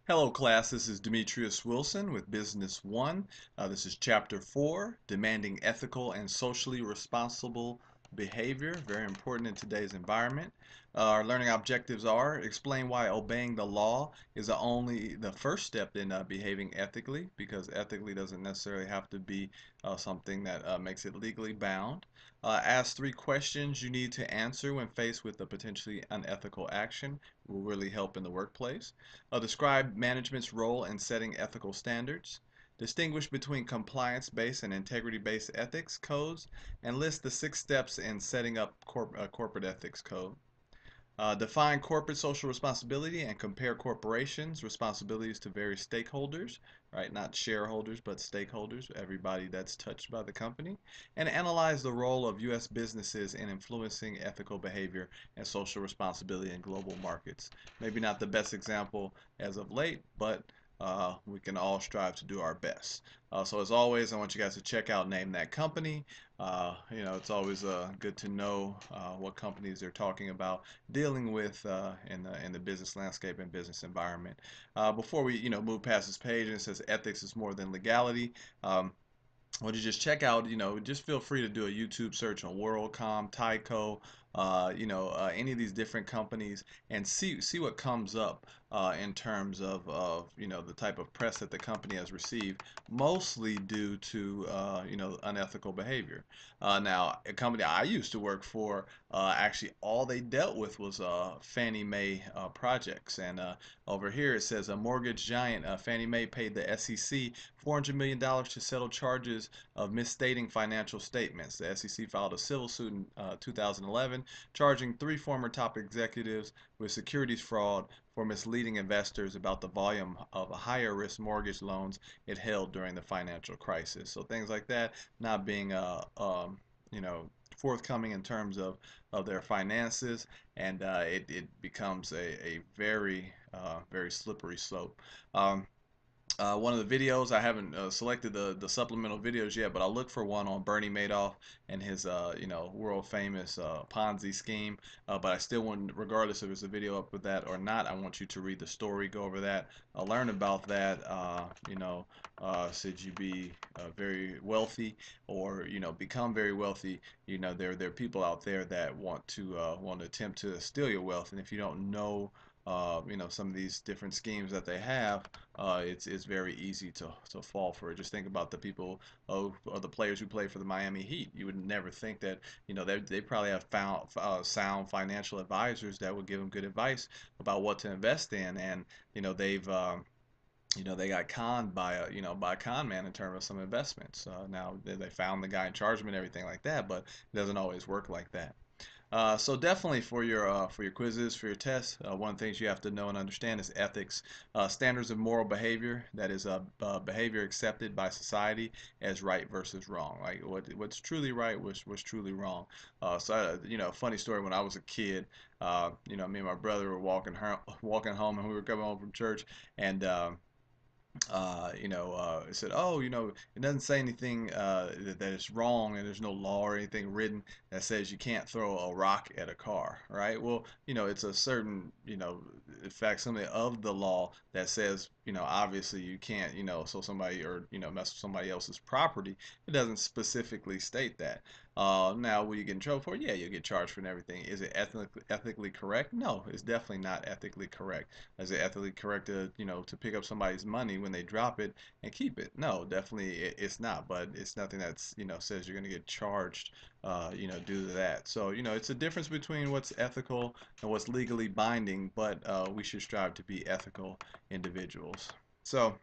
Hello class, this is Demetrius Wilson with Business One. This is Chapter 4, Demanding Ethical and Socially Responsible Behavior, very important in today's environment. Our learning objectives are explain why obeying the law is only the first step in behaving ethically, because ethically doesn't necessarily have to be something that makes it legally bound. Ask 3 questions you need to answer when faced with a potentially unethical action. Will really help in the workplace. Describe management's role in setting ethical standards. Distinguish between compliance-based and integrity-based ethics codes, and list the 6 steps in setting up corporate ethics code. Define corporate social responsibility and compare corporations' responsibilities to various stakeholders, right? Not shareholders, but stakeholders, everybody that's touched by the company. And analyze the role of U.S. businesses in influencing ethical behavior and social responsibility in global markets. Maybe not the best example as of late, but we can all strive to do our best. So as always, I want you guys to check out Name That Company. It's always good to know what companies they're talking about dealing with in the business landscape and business environment. Before we move past this page, and it says ethics is more than legality. Or to just check out, just feel free to do a YouTube search on WorldCom, Tyco, any of these different companies, and see what comes up in terms of the type of press that the company has received, mostly due to unethical behavior. Now, a company I used to work for, actually all they dealt with was Fannie Mae projects, and over here it says a mortgage giant Fannie Mae paid the SEC $400 million to settle charges of misstating financial statements. The SEC filed a civil suit in 2011, charging 3 former top executives with securities fraud for misleading investors about the volume of higher risk mortgage loans it held during the financial crisis. So things like that not being you know, forthcoming in terms of their finances, and it becomes a very very slippery slope. One of the videos, I haven't selected the supplemental videos yet, but I'll look for one on Bernie Madoff and his world famous Ponzi scheme. But I still want, regardless if there's a video up with that or not, I want you to read the story, go over that, learn about that. Should you be very wealthy or become very wealthy, there are people out there that want to attempt to steal your wealth, and if you don't know some of these different schemes that they have, it's very easy to fall for it. Just think about the people, or the players who play for the Miami Heat. You would never think that they probably have found sound financial advisors that would give them good advice about what to invest in, and they got conned by a con man in terms of some investments. Now they found the guy and charged him and everything like that, but it doesn't always work like that. So definitely for your quizzes, for your tests, one of the things you have to know and understand is ethics, standards of moral behavior. That is behavior accepted by society as right versus wrong. Like what's truly right, what's truly wrong. Funny story. When I was a kid, me and my brother were walking home, and we were coming home from church, and it said, oh, it doesn't say anything that is wrong, and there's no law or anything written that says you can't throw a rock at a car, right? Well, it's a certain, facsimile of the law that says, obviously you can't, so somebody or, mess with somebody else's property. It doesn't specifically state that. Now, will you get in trouble for it? Yeah, you'll get charged for everything. Is it ethically correct? No, it's definitely not ethically correct. Is it ethically correct to pick up somebody's money when they drop it and keep it? No, definitely it's not. But it's nothing that's says you're going to get charged due to that. So it's a difference between what's ethical and what's legally binding. But we should strive to be ethical individuals. So.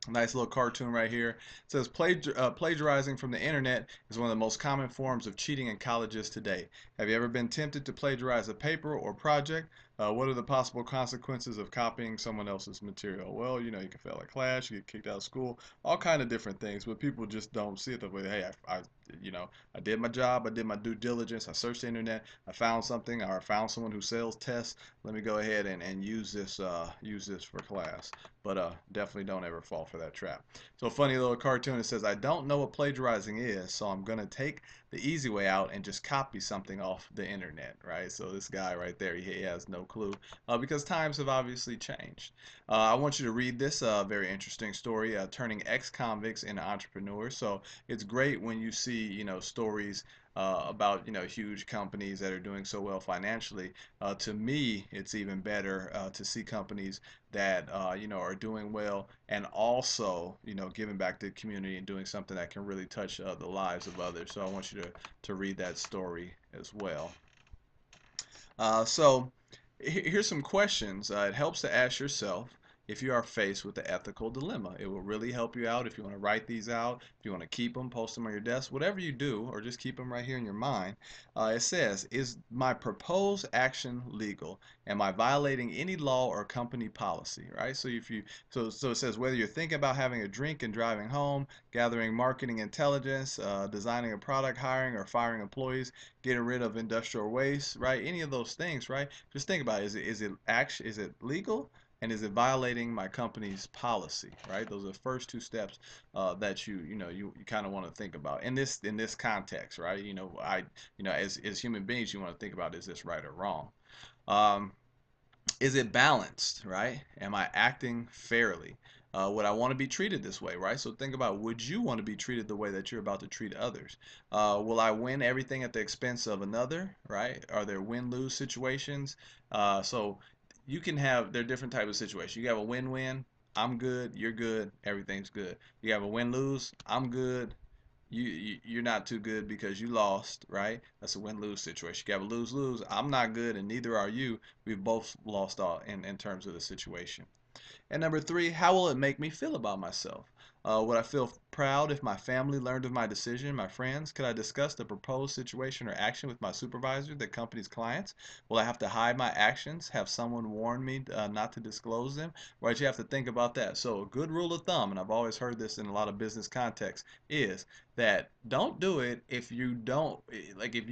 Nice little cartoon right here. It says plagiarizing from the internet is one of the most common forms of cheating in colleges today. Have you ever been tempted to plagiarize a paper or project? What are the possible consequences of copying someone else's material? Well, you can fail a class, you get kicked out of school, all kind of different things, but people just don't see it that way. Hey, I did my job, I did my due diligence, I searched the internet, I found something, or I found someone who sells tests. Let me go ahead and use this for class. But definitely don't ever fall for that trap. So a funny little cartoon, it says, I don't know what plagiarizing is, so I'm going to take the easy way out and just copy something off the internet, right? So this guy right there, he has no no clue because times have obviously changed. I want you to read this very interesting story, turning ex-convicts into entrepreneurs. So it's great when you see, stories about, huge companies that are doing so well financially. To me, it's even better to see companies that, are doing well and also, giving back to the community and doing something that can really touch the lives of others. So I want you to read that story as well. So here's some questions. It helps to ask yourself if you are faced with the ethical dilemma. It will really help you out if you want to write these out, if you want to keep them, post them on your desk, whatever you do, or just keep them right here in your mind. It says, is my proposed action legal? Am I violating any law or company policy? Right? So if you so it says whether you're thinking about having a drink and driving home, gathering marketing intelligence, designing a product, hiring or firing employees, getting rid of industrial waste, right? Any of those things, right? Just think about it. Is it legal? And is it violating my company's policy, right? Those are the first two steps that you kind of want to think about in this context, right? As human beings, you want to think about, is this right or wrong? Um, is it balanced, right? Am I acting fairly? Would I want to be treated this way, right? So think about, would you want to be treated the way that you're about to treat others? Will I win everything at the expense of another, right? Are there win-lose situations? So you can have, there are different types of situations. You have a win-win, I'm good, you're good, everything's good. You have a win-lose, I'm good, you're not too good because you lost, right? That's a win-lose situation. You have a lose-lose. I'm not good and neither are you. We've both lost all in terms of the situation. And number three, how will it make me feel about myself? Would I feel proud if my family learned of my decision, my friends? Could I discuss the proposed situation or action with my supervisor, the company's clients? Will I have to hide my actions? Have someone warn me not to disclose them? Right, you have to think about that. So a good rule of thumb, and I've always heard this in a lot of business contexts, is that don't do it if you don't like if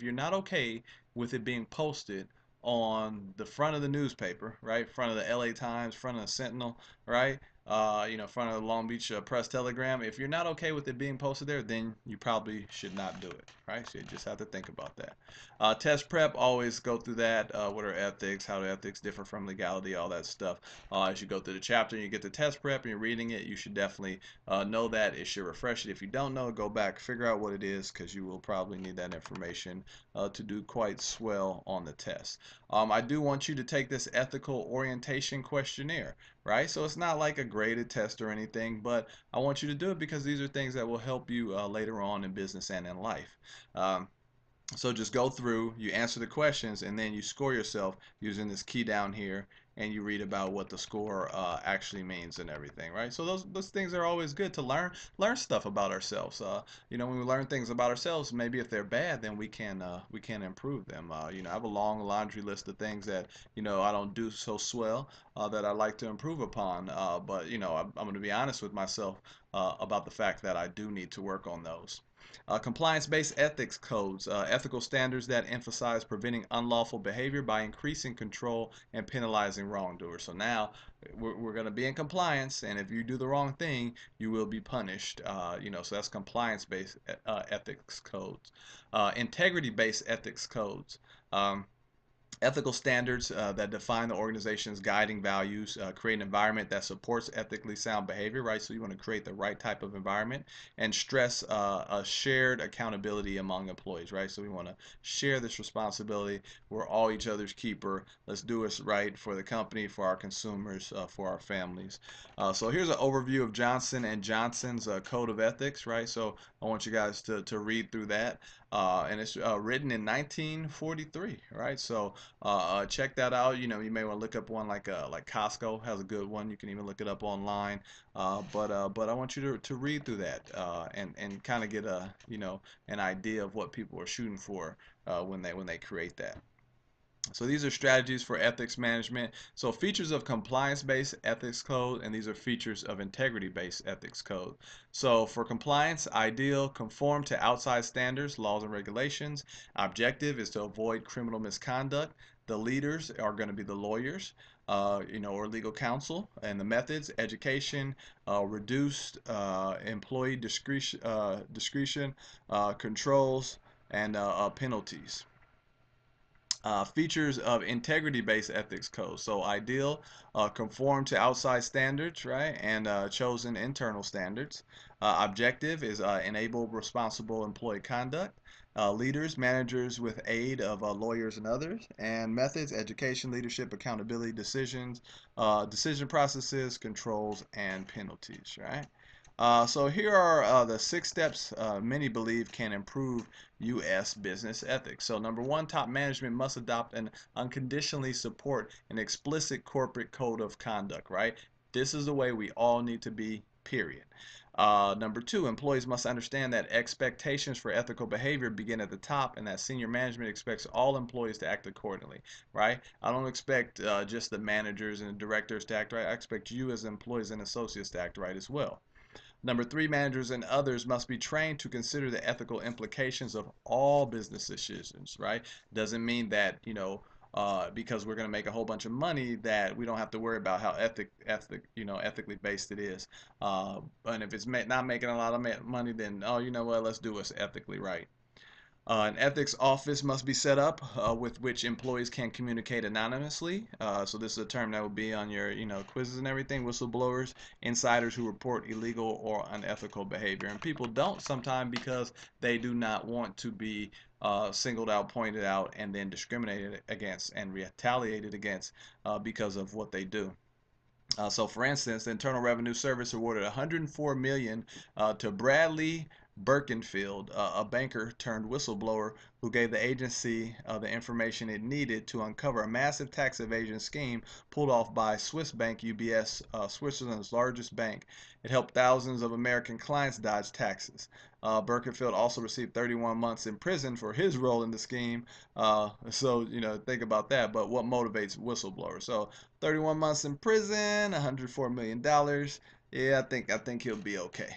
you're not okay with it being posted on the front of the newspaper, right? Front of the LA Times, front of the Sentinel, right? Front of the Long Beach Press Telegram. If you're not okay with it being posted there, then you probably should not do it, right? So you just have to think about that. Test prep, always go through that. What are ethics? How do ethics differ from legality? All that stuff. As you go through the chapter and you get the test prep and you're reading it, you should definitely know that. It should refresh it. If you don't know, go back, figure out what it is, because you will probably need that information to do quite swell on the test. I do want you to take this ethical orientation questionnaire, right? So it's not like a graded test or anything, but I want you to do it because these are things that will help you later on in business and in life. Um, so just go through, you answer the questions, and then you score yourself using this key down here, and you read about what the score actually means and everything, right? So those things are always good to learn stuff about ourselves. When we learn things about ourselves, maybe if they're bad, then we can improve them. I have a long laundry list of things that I don't do so swell that I like to improve upon. But I'm going to be honest with myself about the fact that I do need to work on those. Compliance-based ethics codes, ethical standards that emphasize preventing unlawful behavior by increasing control and penalizing wrongdoers. So now we're going to be in compliance, and if you do the wrong thing, you will be punished. So that's compliance-based ethics codes. Integrity-based ethics codes. Ethical standards that define the organization's guiding values, create an environment that supports ethically sound behavior, right? So you want to create the right type of environment and stress a shared accountability among employees, right? So we want to share this responsibility. We're all each other's keeper. Let's do what's right for the company, for our consumers, for our families. So here's an overview of Johnson and Johnson's Code of Ethics, right? So I want you guys to read through that. And it's written in 1943, right? So check that out. You may want to look up one like Costco has a good one. You can even look it up online. But I want you to read through that and kind of get an idea of what people are shooting for when they create that. So these are strategies for ethics management. So features of compliance-based ethics code, and these are features of integrity-based ethics code. So for compliance, ideal, conform to outside standards, laws, and regulations. Objective is to avoid criminal misconduct. The leaders are going to be the lawyers, or legal counsel, and the methods, education, reduced employee discretion, controls, and penalties. Features of integrity-based ethics code. So ideal, conform to outside standards, right, and chosen internal standards. Objective is enable responsible employee conduct. Leaders, managers with aid of lawyers and others. And methods, education, leadership, accountability, decisions, decision processes, controls, and penalties, right? So here are the 6 steps many believe can improve U.S. business ethics. So number one, top management must adopt and unconditionally support an explicit corporate code of conduct, right? This is the way we all need to be, period. Number two, employees must understand that expectations for ethical behavior begin at the top and that senior management expects all employees to act accordingly, right? I don't expect just the managers and the directors to act right. I expect you as employees and associates to act right as well. Number three, managers and others must be trained to consider the ethical implications of all business decisions, right? Doesn't mean that, because we're going to make a whole bunch of money that we don't have to worry about how ethically based it is. And if it's not making a lot of money, then, oh, you know what, let's do what's ethically right. An ethics office must be set up with which employees can communicate anonymously. So this is a term that will be on your, quizzes and everything. Whistleblowers, insiders who report illegal or unethical behavior, and people don't sometimes because they do not want to be singled out, pointed out, and then discriminated against and retaliated against because of what they do. So, for instance, the Internal Revenue Service awarded 104 million to Bradley Birkenfield, a banker turned whistleblower who gave the agency the information it needed to uncover a massive tax evasion scheme pulled off by Swiss bank UBS, Switzerland's largest bank. It helped thousands of American clients dodge taxes. Birkenfield also received 31 months in prison for his role in the scheme. Think about that. But what motivates whistleblowers? So 31 months in prison, $104 million. Yeah, I think he'll be okay.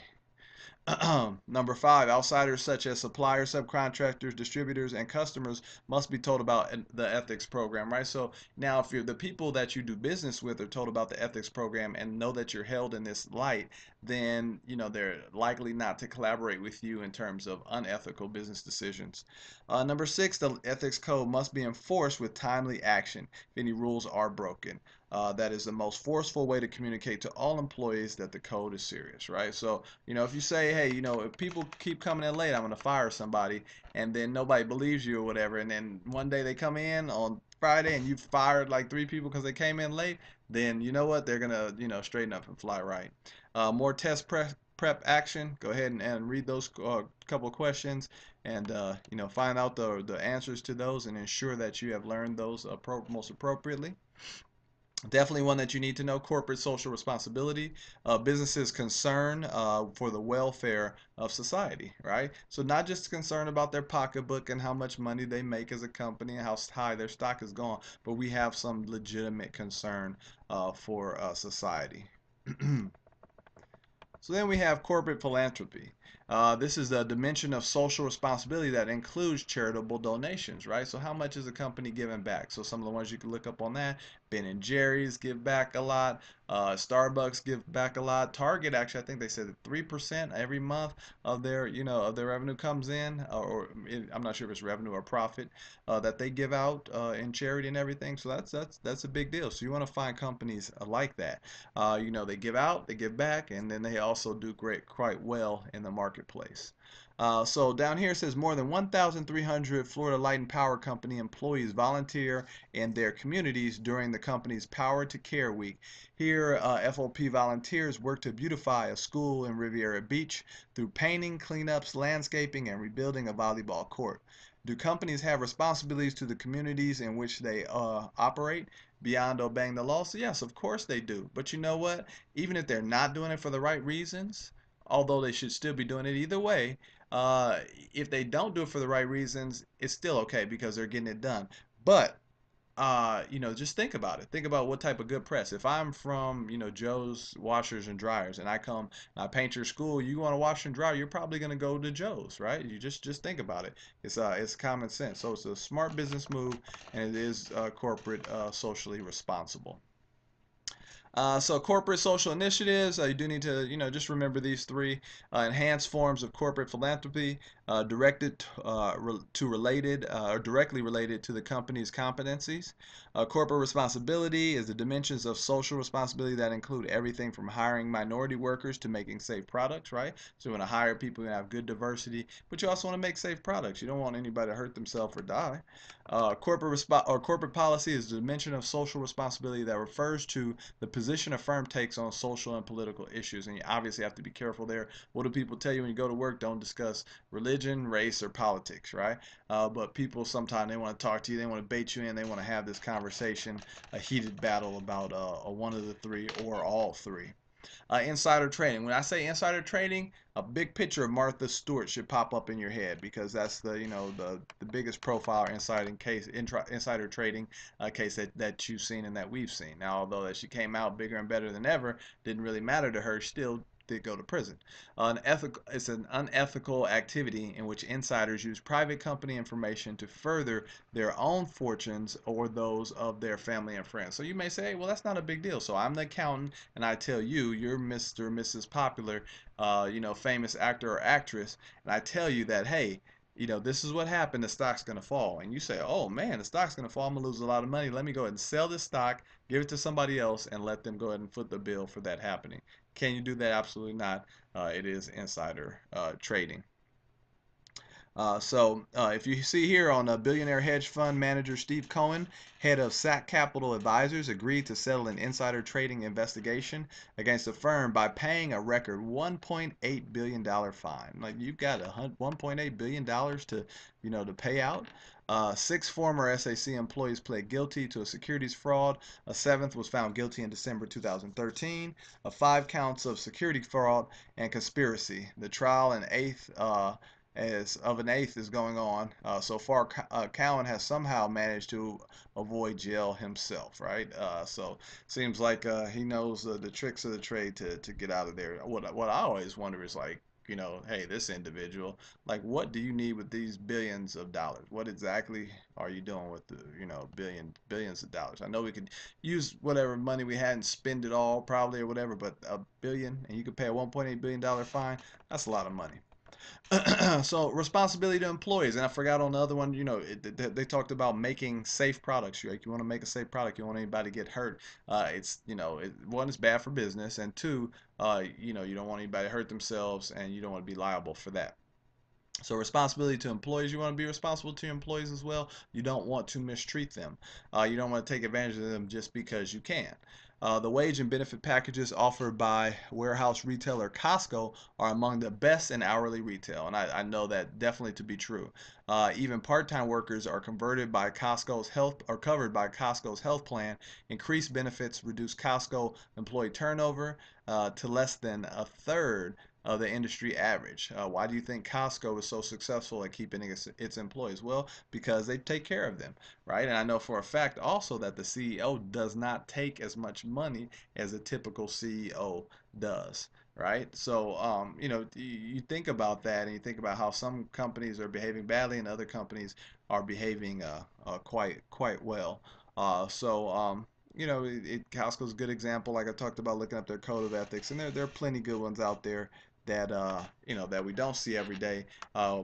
Number five, outsiders such as suppliers, subcontractors, distributors, and customers must be told about the ethics program, right? So now, if you're the people that you do business with are told about the ethics program and know that you're held in this light, then they're likely not to collaborate with you in terms of unethical business decisions. Number six, the ethics code must be enforced with timely action if any rules are broken. That is the most forceful way to communicate to all employees that the code is serious, right? So, if you say, hey, if people keep coming in late, I'm going to fire somebody, and then nobody believes you or whatever, and then one day they come in on Friday and you fired like 3 people because they came in late, then you know what? They're going to, straighten up and fly right. More test prep action. Go ahead and read those couple of questions and find out the answers to those and ensure that you have learned those most appropriately. Definitely one that you need to know, corporate social responsibility. Businesses concern for the welfare of society, right? So not just concerned about their pocketbook and how much money they make as a company and how high their stock is going, but we have some legitimate concern for society. So then we have corporate philanthropy. This is a dimension of social responsibility that includes charitable donations, right? So how much is a company giving back? So some of the ones you can look up on that: Ben and Jerry's give back a lot. Starbucks give back a lot. Target, actually, I think they said that 3% every month of their revenue comes in, I'm not sure if it's revenue or profit that they give out in charity and everything. So that's a big deal. So you want to find companies like that. They give out, they give back, and then they also do quite well in the marketplace. So down here it says more than 1,300 Florida Light and Power Company employees volunteer in their communities during the company's Power to Care Week. Here, FOP volunteers work to beautify a school in Riviera Beach through painting, cleanups, landscaping, and rebuilding a volleyball court. Do companies have responsibilities to the communities in which they operate beyond obeying the law? So yes, of course they do. But you know what? Even if they're not doing it for the right reasons, although they should still be doing it either way, uh, if they don't do it for the right reasons, it's still okay because they're getting it done. But just think about it. Think about what type of good press. If I'm from, Joe's Washers and Dryers, and I come and I paint your school, you want to wash and dry, you're probably going to go to Joe's, right? You just think about it. It's common sense. So it's a smart business move, and it is corporate socially responsible. So corporate social initiatives, you do need to, just remember these three. Enhanced forms of corporate philanthropy, directed to related or directly related to the company's competencies. Corporate responsibility is the dimensions of social responsibility that include everything from hiring minority workers to making safe products, right? So you want to hire people who have good diversity, but you also want to make safe products. You don't want anybody to hurt themselves or die. Corporate policy is the dimension of social responsibility that refers to the position a firm takes on social and political issues. And you obviously have to be careful there. What do people tell you when you go to work? Don't discuss religion, race, or politics, right? But people sometimes they want to talk to you, they want to bait you in, they want to have this conversation, a heated battle about one of the three or all three. Insider trading. When I say insider trading, a big picture of Martha Stewart should pop up in your head because that's the biggest profile insider trading case that you've seen and that we've seen. Now, although that she came out bigger and better than ever, didn't really matter to her. Still did go to prison. It's an unethical activity in which insiders use private company information to further their own fortunes or those of their family and friends. So you may say, hey, well, that's not a big deal. So I'm the accountant, and I tell you, you're Mr. or Mrs. Popular, famous actor or actress, and I tell you that, hey, this is what happened. The stock's gonna fall, and you say, oh man, the stock's gonna fall. I'm gonna lose a lot of money. Let me go ahead and sell this stock, give it to somebody else, and let them go ahead and foot the bill for that happening. Can you do that? Absolutely not. It is insider trading. If you see here on a billionaire hedge fund manager Steve Cohen, head of SAC Capital Advisors, agreed to settle an insider trading investigation against the firm by paying a record $1.8 billion fine. Like you've got $1.8 billion to pay out. Six former SAC employees pled guilty to a securities fraud. A seventh was found guilty in December 2013 of 5 counts of security fraud and conspiracy. The trial and eighth as of an eighth is going on. So far, Cowan has somehow managed to avoid jail himself, right? So seems like he knows the tricks of the trade to get out of there. What I always wonder is like, hey, this individual, like, what do you need with these billions of dollars? What exactly are you doing with the, billions of dollars? I know we could use whatever money we had and spend it all probably or whatever, but a billion and you could pay a $1.8 billion fine, that's a lot of money. So responsibility to employees, and I forgot on the other one. They talked about making safe products. You want to make a safe product. You don't want anybody to get hurt. One is bad for business, and two, you don't want anybody to hurt themselves, and you don't want to be liable for that. So responsibility to employees, you want to be responsible to your employees as well. You don't want to mistreat them. You don't want to take advantage of them just because you can. The wage and benefit packages offered by warehouse retailer Costco are among the best in hourly retail, and I know that definitely to be true. Even part-time workers are covered by Costco's health plan. Increased benefits reduce Costco employee turnover to less than a third of the industry average. Why do you think Costco is so successful at keeping its employees? Well, because they take care of them, right? And I know for a fact also that the CEO does not take as much money as a typical CEO does. Right, so you think about that, and you think about how some companies are behaving badly, and other companies are behaving quite well. Costco's a good example. Like I talked about, looking up their code of ethics, and there are plenty good ones out there that that we don't see every day.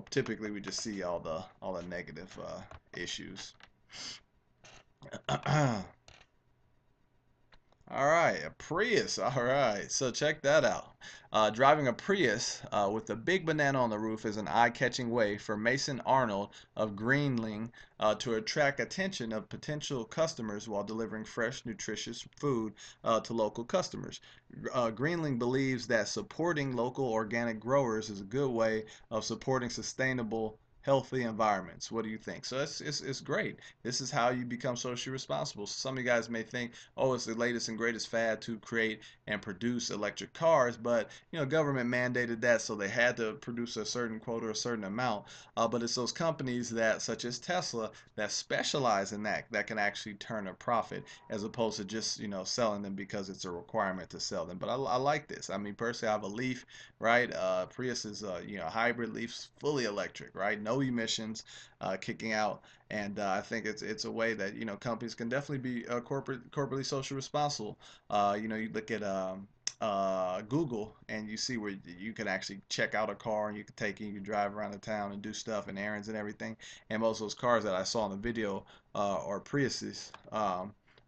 Typically, we just see all the negative issues. All right, a Prius. All right, so check that out. Driving a Prius with a big banana on the roof is an eye-catching way for Mason Arnold of Greenling to attract attention of potential customers while delivering fresh, nutritious food to local customers. Greenling believes that supporting local organic growers is a good way of supporting sustainable healthy environments. What do you think? So it's great. This is how you become socially responsible. Some of you guys may think, oh, it's the latest and greatest fad to create and produce electric cars, but government mandated that, so they had to produce a certain quota, a certain amount. But it's those companies that, such as Tesla, that specialize in that can actually turn a profit, as opposed to just selling them because it's a requirement to sell them. But I like this. I mean, personally, I have a Leaf, right? Prius is hybrid. Leaf's fully electric, right? No no emissions kicking out. And I think it's a way that companies can definitely be corporately social responsible. You look at Google, and you see where you can actually check out a car, and you can take it, you can drive around the town and do stuff and errands and everything. And most of those cars that I saw in the video are Priuses.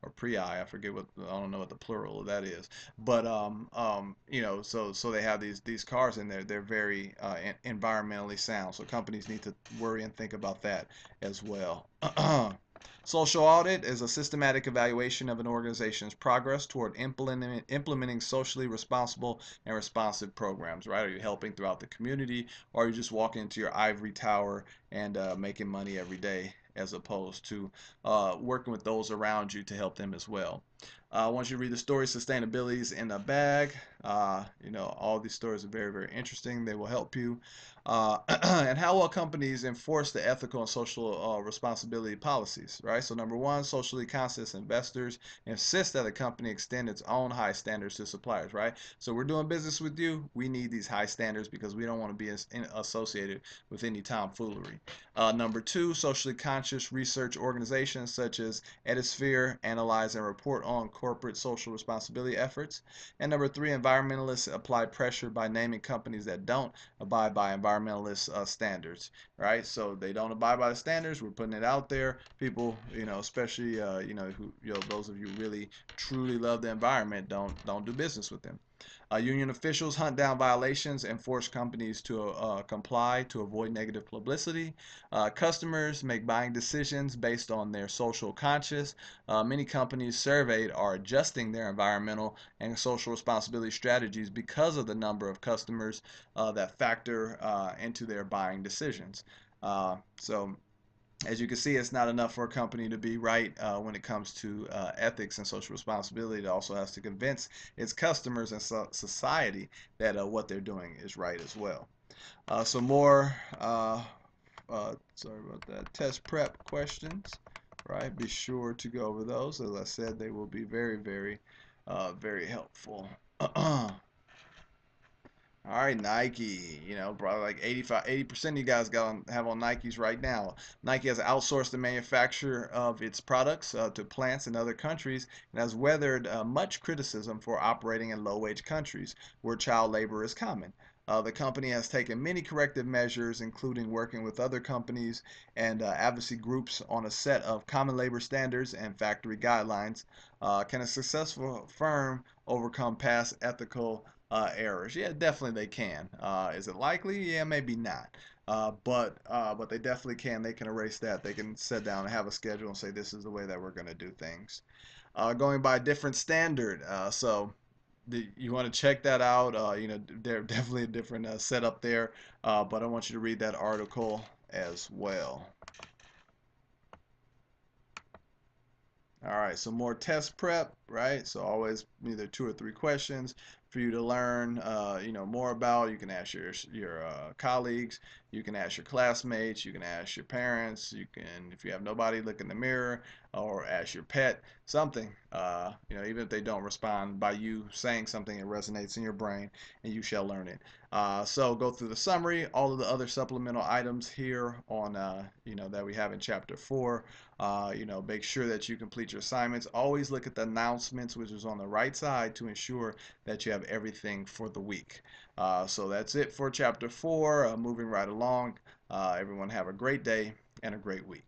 Or Prii, I forget I don't know what the plural of that is, but so they have these cars in there. They're very environmentally sound. So companies need to worry and think about that as well. Social audit is a systematic evaluation of an organization's progress toward implementing socially responsible and responsive programs, right? Are you helping throughout the community, or are you just walking into your ivory tower and making money every day, as opposed to working with those around you to help them as well? Once you read the story, sustainability is in the bag. All these stories are very, very interesting. They will help you. And how will companies enforce the ethical and social responsibility policies, right? So number one, socially conscious investors insist that a company extend its own high standards to suppliers, right? So we're doing business with you. We need these high standards because we don't want to be associated with any tomfoolery. Number two, socially conscious research organizations such as Edisphere analyze and report on corporate social responsibility efforts. And number three, environmentalists apply pressure by naming companies that don't abide by environmentalist standards, right? So they don't abide by the standards. We're putting it out there. People, especially those of you who really truly love the environment, don't do business with them. Union officials hunt down violations and force companies to comply to avoid negative publicity. Customers make buying decisions based on their social conscious. Many companies surveyed are adjusting their environmental and social responsibility strategies because of the number of customers that factor into their buying decisions. So as you can see, it's not enough for a company to be right when it comes to ethics and social responsibility. It also has to convince its customers and society that what they're doing is right as well. Some more, sorry about that, test prep questions, right? Be sure to go over those. As I said, they will be very, very, very helpful. All right, Nike, probably like 80% of you guys have on Nikes right now. Nike has outsourced the manufacture of its products to plants in other countries and has weathered much criticism for operating in low-wage countries where child labor is common. The company has taken many corrective measures, including working with other companies and advocacy groups on a set of common labor standards and factory guidelines. Can a successful firm overcome past ethical errors? Yeah, definitely they can. Is it likely? Yeah, maybe not. But they definitely can. They can erase that. They can sit down and have a schedule and say this is the way that we're going to do things. Going by a different standard. You want to check that out. They're definitely a different setup there. But I want you to read that article as well. All right, so more test prep, right? So always either 2 or 3 questions for you to learn, more about. You can ask your colleagues, you can ask your classmates, you can ask your parents, you can, if you have nobody, look in the mirror or ask your pet something. Even if they don't respond, by you saying something, it resonates in your brain, and you shall learn it. So go through the summary, all of the other supplemental items here on, that we have in chapter 4. Make sure that you complete your assignments. Always look at the announcements, which is on the right side, to ensure that you have everything for the week. So that's it for chapter 4. Moving right along. Everyone have a great day and a great week.